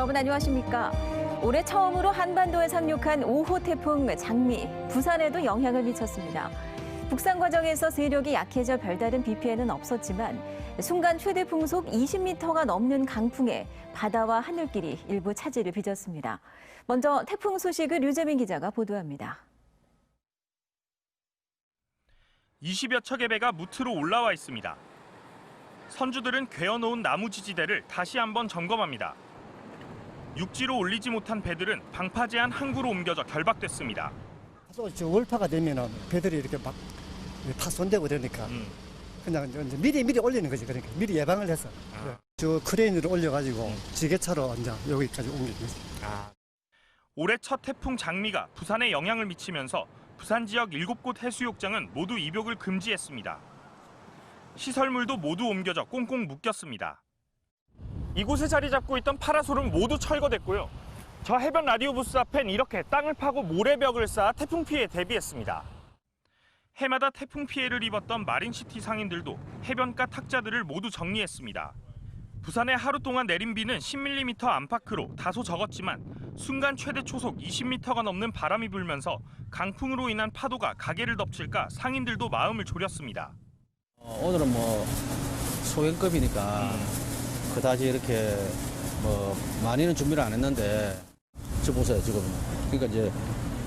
여러분 안녕하십니까? 올해 처음으로 한반도에 상륙한 5호 태풍 장미, 부산에도 영향을 미쳤습니다. 북상 과정에서 세력이 약해져 별다른 비 피해는 없었지만 순간 최대 풍속 20m가 넘는 강풍에 바다와 하늘길이 일부 차질을 빚었습니다. 먼저 태풍 소식을 류재민 기자가 보도합니다. 20여 척의 배가 무트로 올라와 있습니다. 선주들은 괴어놓은 나무 지지대를 다시 한번 점검합니다. 육지로 올리지 못한 배들은 방파 제한 항구로 옮겨져 결박됐습니다. 월파가 되면 배들이 이렇게 막 파손되고 그러니까 그냥 이제 미리 올리는 거지. 그러니까 미리 예방을 해서 저 크레인으로 올려가지고 지게차로 이제 여기까지 옮긴 거지. 올해 첫 태풍 장미가 부산에 영향을 미치면서 부산 지역 7곳 해수욕장은 모두 입욕을 금지했습니다. 시설물도 모두 옮겨져 꽁꽁 묶였습니다. 이곳에 자리 잡고 있던 파라솔은 모두 철거됐고요. 저 해변 라디오 부스 앞엔 이렇게 땅을 파고 모래벽을 쌓아 태풍 피해에 대비했습니다. 해마다 태풍 피해를 입었던 마린시티 상인들도 해변가 탁자들을 모두 정리했습니다. 부산에 하루 동안 내린 비는 10mm 안팎으로 다소 적었지만 순간 최대 초속 20m가 넘는 바람이 불면서 강풍으로 인한 파도가 가게를 덮칠까 상인들도 마음을 졸였습니다. 오늘은 소형급이니까 그다지 이렇게 많이는 준비를 안 했는데 저 보세요 지금. 그러니까 이제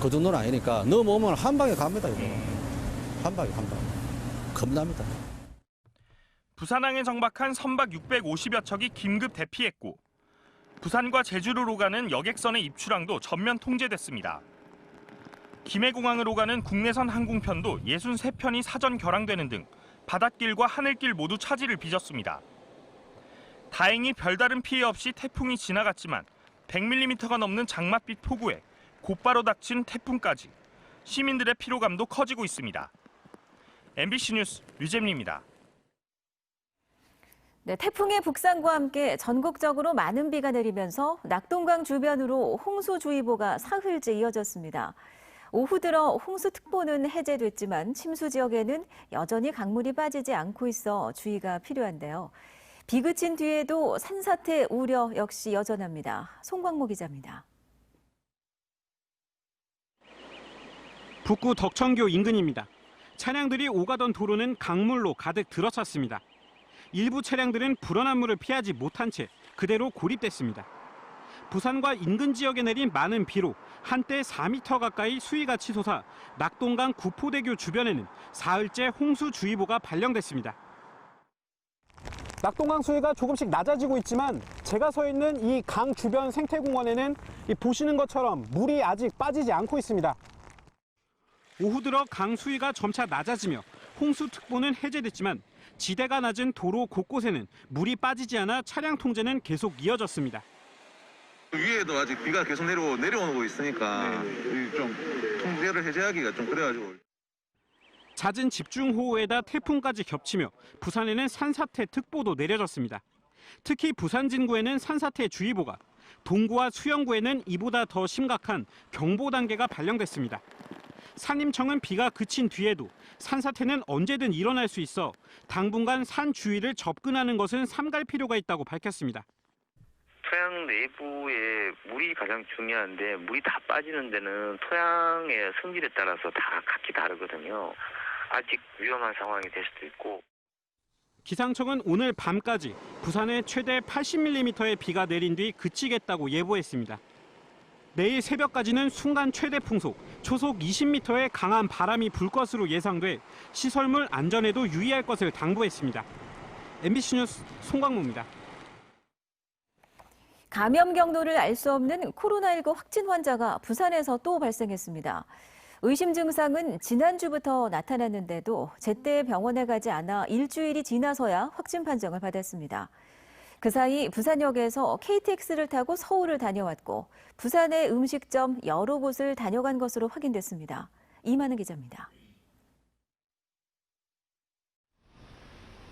그 정도는 아니니까 넘어오면 한 방에 갑니다 이거. 한 방에 겁납니다. 부산항에 정박한 선박 650여 척이 긴급 대피했고 부산과 제주로로 가는 여객선의 입출항도 전면 통제됐습니다. 김해공항으로 가는 국내선 항공편도 63편이 사전 결항되는 등 바닷길과 하늘길 모두 차질을 빚었습니다. 다행히 별다른 피해 없이 태풍이 지나갔지만 100mm가 넘는 장맛빛 폭우에 곧바로 닥친 태풍까지 시민들의 피로감도 커지고 있습니다. MBC 뉴스 류재민입니다. 네, 태풍의 북상과 함께 전국적으로 많은 비가 내리면서 낙동강 주변으로 홍수주의보가 사흘째 이어졌습니다. 오후 들어 홍수특보는 해제됐지만 침수 지역에는 여전히 강물이 빠지지 않고 있어 주의가 필요한데요. 비 그친 뒤에도 산사태 우려 역시 여전합니다. 송광모 기자입니다. 북구 덕천교 인근입니다. 차량들이 오가던 도로는 강물로 가득 들어찼습니다. 일부 차량들은 불어난 물을 피하지 못한 채 그대로 고립됐습니다. 부산과 인근 지역에 내린 많은 비로 한때 4m 가까이 수위가 치솟아 낙동강 구포대교 주변에는 사흘째 홍수주의보가 발령됐습니다. 낙동강 수위가 조금씩 낮아지고 있지만 제가 서 있는 이 강 주변 생태공원에는 보시는 것처럼 물이 아직 빠지지 않고 있습니다. 오후 들어 강 수위가 점차 낮아지며 홍수특보는 해제됐지만 지대가 낮은 도로 곳곳에는 물이 빠지지 않아 차량 통제는 계속 이어졌습니다. 위에도 아직 비가 계속 내려오고 있으니까 좀 통제를 해제하기가 좀 그래가지고. 잦은 집중호우에다 태풍까지 겹치며 부산에는 산사태 특보도 내려졌습니다. 특히 부산 진구에는 산사태 주의보가, 동구와 수영구에는 이보다 더 심각한 경보 단계가 발령됐습니다. 산림청은 비가 그친 뒤에도 산사태는 언제든 일어날 수 있어 당분간 산 주위를 접근하는 것은 삼갈 필요가 있다고 밝혔습니다. 토양 내부에 물이 가장 중요한데 물이 다 빠지는 데는 토양의 성질에 따라서 다 각기 다르거든요. 아직 위험한 상황이 될 수도 있고. 기상청은 오늘 밤까지 부산에 최대 80mm의 비가 내린 뒤 그치겠다고 예보했습니다. 내일 새벽까지는 순간 최대 풍속, 초속 20m의 강한 바람이 불 것으로 예상돼 시설물 안전에도 유의할 것을 당부했습니다. MBC 뉴스 송광모입니다. 감염 경로를 알 수 없는 코로나19 확진 환자가 부산에서 또 발생했습니다. 의심 증상은 지난주부터 나타났는데도 제때 병원에 가지 않아 일주일이 지나서야 확진 판정을 받았습니다. 그 사이 부산역에서 KTX를 타고 서울을 다녀왔고 부산의 음식점 여러 곳을 다녀간 것으로 확인됐습니다. 이만은 기자입니다.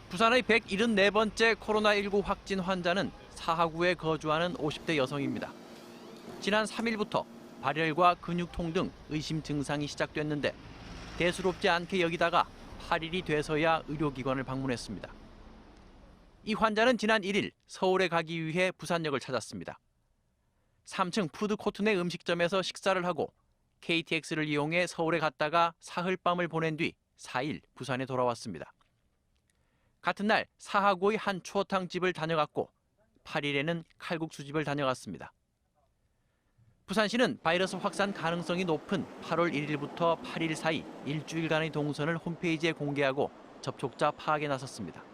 부산의 174번째 코로나19 확진 환자는 사하구에 거주하는 50대 여성입니다. 지난 3일부터 발열과 근육통 등 의심 증상이 시작됐는데 대수롭지 않게 여기다가 8일이 돼서야 의료기관을 방문했습니다. 이 환자는 지난 1일 서울에 가기 위해 부산역을 찾았습니다. 3층 푸드코트 내 음식점에서 식사를 하고 KTX를 이용해 서울에 갔다가 사흘밤을 보낸 뒤 4일 부산에 돌아왔습니다. 같은 날 사하구의 한 추어탕 집을 다녀갔고 8일에는 칼국수집을 다녀갔습니다. 부산시는 바이러스 확산 가능성이 높은 8월 1일부터 8일 사이 일주일간의 동선을 홈페이지에 공개하고 접촉자 파악에 나섰습니다.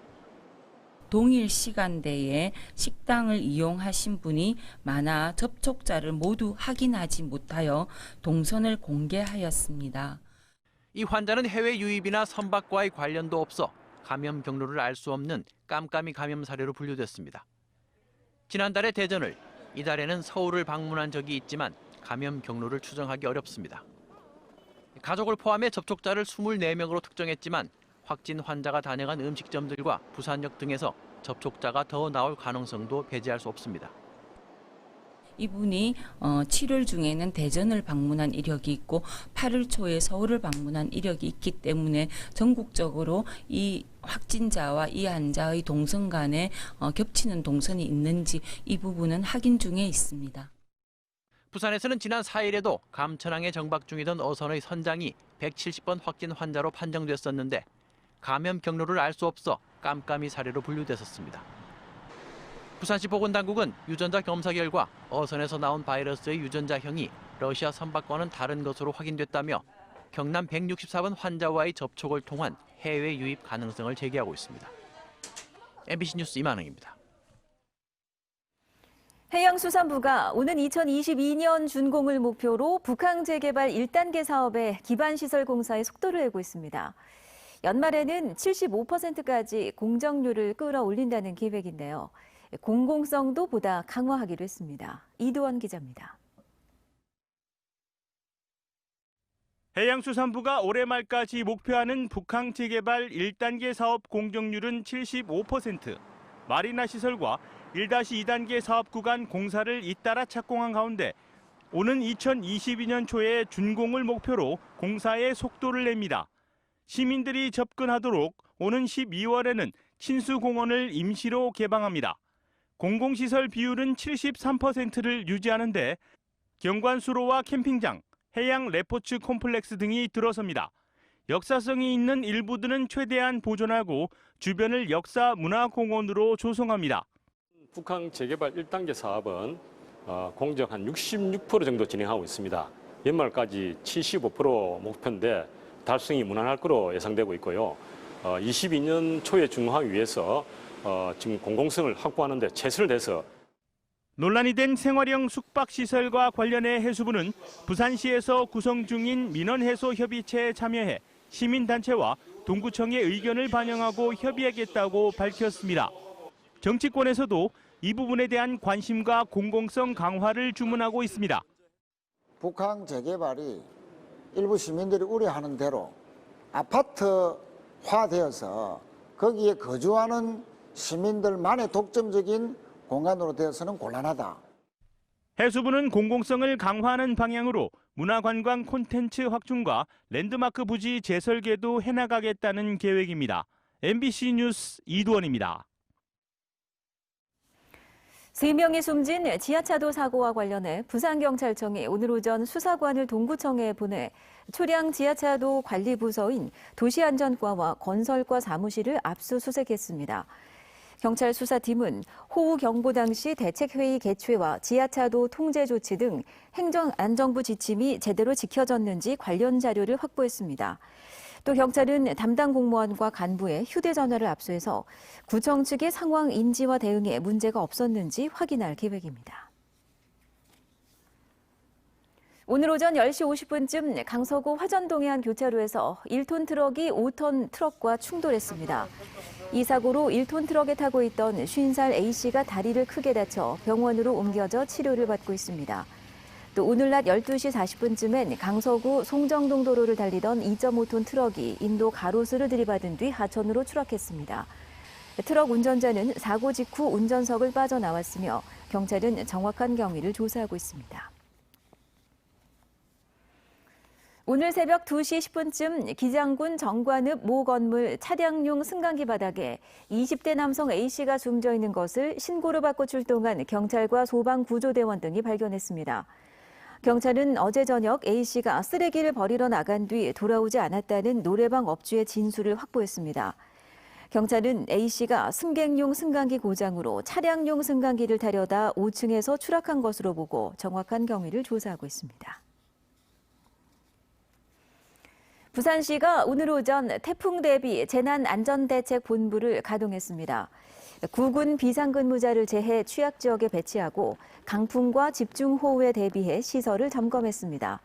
동일 시간대에 식당을 이용하신 분이 많아 접촉자를 모두 확인하지 못하여 동선을 공개하였습니다. 이 환자는 해외 유입이나 선박과의 관련도 없어 감염 경로를 알 수 없는 깜깜이 감염 사례로 분류됐습니다. 지난달에 대전을, 이달에는 서울을 방문한 적이 있지만 감염 경로를 추정하기 어렵습니다. 가족을 포함해 접촉자를 24명으로 특정했지만 확진 환자가 다녀간 음식점들과 부산역 등에서 접촉자가 더 나올 가능성도 배제할 수 없습니다. 이분이 7월 중에는 대전을 방문한 이력이 있고 8월 초에 서울을 방문한 이력이 있기 때문에 전국적으로 이 확진자와 이 환자의 동선 간에 겹치는 동선이 있는지 이 부분은 확인 중에 있습니다. 부산에서는 지난 4일에도 감천항에 정박 중이던 어선의 선장이 170번 확진 환자로 판정됐었는데 감염 경로를 알 수 없어 깜깜이 사례로 분류됐었습니다. 부산시 보건당국은 유전자 검사 결과 어선에서 나온 바이러스의 유전자형이 러시아 선박과는 다른 것으로 확인됐다며 경남 164번 환자와의 접촉을 통한 해외 유입 가능성을 제기하고 있습니다. MBC 뉴스 이만흥입니다. 해양수산부가 오는 2022년 준공을 목표로 북항 재개발 1단계 사업의 기반시설 공사에 속도를 내고 있습니다. 연말에는 75%까지 공정률을 끌어올린다는 계획인데요. 공공성도 보다 강화하기로 했습니다. 이도원 기자입니다. 해양수산부가 올해 말까지 목표하는 북항 재개발 1단계 사업 공정률은 75%, 마리나 시설과 1-2단계 사업 구간 공사를 잇따라 착공한 가운데 오는 2022년 초에 준공을 목표로 공사에 속도를 냅니다. 시민들이 접근하도록 오는 12월에는 친수공원을 임시로 개방합니다. 공공시설 비율은 73%를 유지하는데 경관수로와 캠핑장, 해양 레포츠 콤플렉스 등이 들어섭니다. 역사성이 있는 일부들은 최대한 보존하고 주변을 역사 문화공원으로 조성합니다. 북항 재개발 1단계 사업은 공정 한 66% 정도 진행하고 있습니다. 연말까지 75% 목표인데 달성이 무난할 거로 예상되고 있고요. 22년 초에 준공하기 위해서 지금 공공성을 확보하는 데 최선을 다해서 논란이 된 생활형 숙박시설과 관련해 해수부는 부산시에서 구성 중인 민원해소협의체에 참여해 시민단체와 동구청의 의견을 반영하고 협의하겠다고 밝혔습니다. 정치권에서도 이 부분에 대한 관심과 공공성 강화를 주문하고 있습니다. 북항 재개발이 일부 시민들이 우려하는 대로 아파트화되어서 거기에 거주하는 시민들만의 독점적인 공간으로 되어서는 곤란하다. 해수부는 공공성을 강화하는 방향으로 문화관광 콘텐츠 확충과 랜드마크 부지 재설계도 해나가겠다는 계획입니다. MBC 뉴스 이두원입니다. 3명이 숨진 지하차도 사고와 관련해 부산경찰청이 오늘 오전 수사관을 동구청에 보내 초량 지하차도 관리부서인 도시안전과와 건설과 사무실을 압수수색했습니다. 경찰 수사팀은 호우 경보 당시 대책회의 개최와 지하차도 통제 조치 등 행정안전부 지침이 제대로 지켜졌는지 관련 자료를 확보했습니다. 또 경찰은 담당 공무원과 간부의 휴대전화를 압수해서 구청 측의 상황 인지와 대응에 문제가 없었는지 확인할 계획입니다. 오늘 오전 10시 50분쯤 강서구 화전동해 한 교차로에서 1톤 트럭이 5톤 트럭과 충돌했습니다. 이 사고로 1톤 트럭에 타고 있던 50살 A씨가 다리를 크게 다쳐 병원으로 옮겨져 치료를 받고 있습니다. 또 오늘 낮 12시 40분쯤엔 강서구 송정동 도로를 달리던 2.5톤 트럭이 인도 가로수를 들이받은 뒤 하천으로 추락했습니다. 트럭 운전자는 사고 직후 운전석을 빠져나왔으며 경찰은 정확한 경위를 조사하고 있습니다. 오늘 새벽 2시 10분쯤 기장군 정관읍 모 건물 차량용 승강기 바닥에 20대 남성 A씨가 숨져 있는 것을 신고를 받고 출동한 경찰과 소방구조대원 등이 발견했습니다. 경찰은 어제 저녁 A씨가 쓰레기를 버리러 나간 뒤 돌아오지 않았다는 노래방 업주의 진술을 확보했습니다. 경찰은 A씨가 승객용 승강기 고장으로 차량용 승강기를 타려다 5층에서 추락한 것으로 보고 정확한 경위를 조사하고 있습니다. 부산시가 오늘 오전 태풍 대비 재난안전대책본부를 가동했습니다. 구군 비상근무자를 제해 취약 지역에 배치하고 강풍과 집중호우에 대비해 시설을 점검했습니다.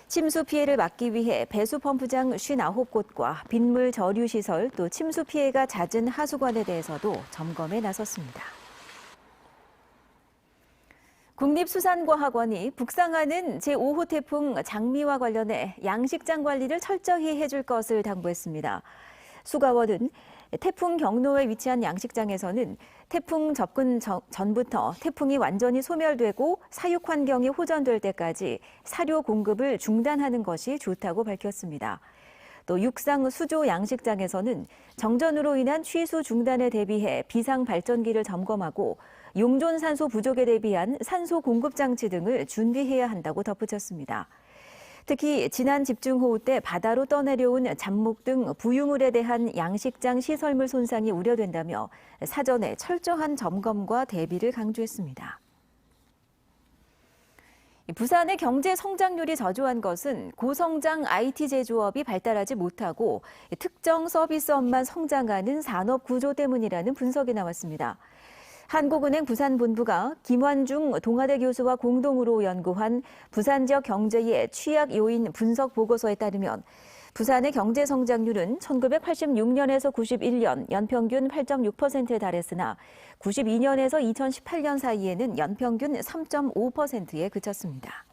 침수 피해를 막기 위해 배수 펌프장 59곳과 빗물 저류 시설 또 침수 피해가 잦은 하수관에 대해서도 점검에 나섰습니다. 국립수산과학원이 북상하는 제5호 태풍 장미와 관련해 양식장 관리를 철저히 해줄 것을 당부했습니다. 수과원은 태풍 경로에 위치한 양식장에서는 태풍 접근 전부터 태풍이 완전히 소멸되고 사육 환경이 호전될 때까지 사료 공급을 중단하는 것이 좋다고 밝혔습니다. 또 육상 수조 양식장에서는 정전으로 인한 취수 중단에 대비해 비상 발전기를 점검하고 용존 산소 부족에 대비한 산소 공급 장치 등을 준비해야 한다고 덧붙였습니다. 특히 지난 집중호우 때 바다로 떠내려온 잡목 등 부유물에 대한 양식장 시설물 손상이 우려된다며 사전에 철저한 점검과 대비를 강조했습니다. 부산의 경제 성장률이 저조한 것은 고성장 IT 제조업이 발달하지 못하고 특정 서비스업만 성장하는 산업 구조 때문이라는 분석이 나왔습니다. 한국은행 부산본부가 김환중 동아대 교수와 공동으로 연구한 부산 지역 경제의 취약 요인 분석 보고서에 따르면 부산의 경제 성장률은 1986년에서 91년 연평균 8.6%에 달했으나 92년에서 2018년 사이에는 연평균 3.5%에 그쳤습니다.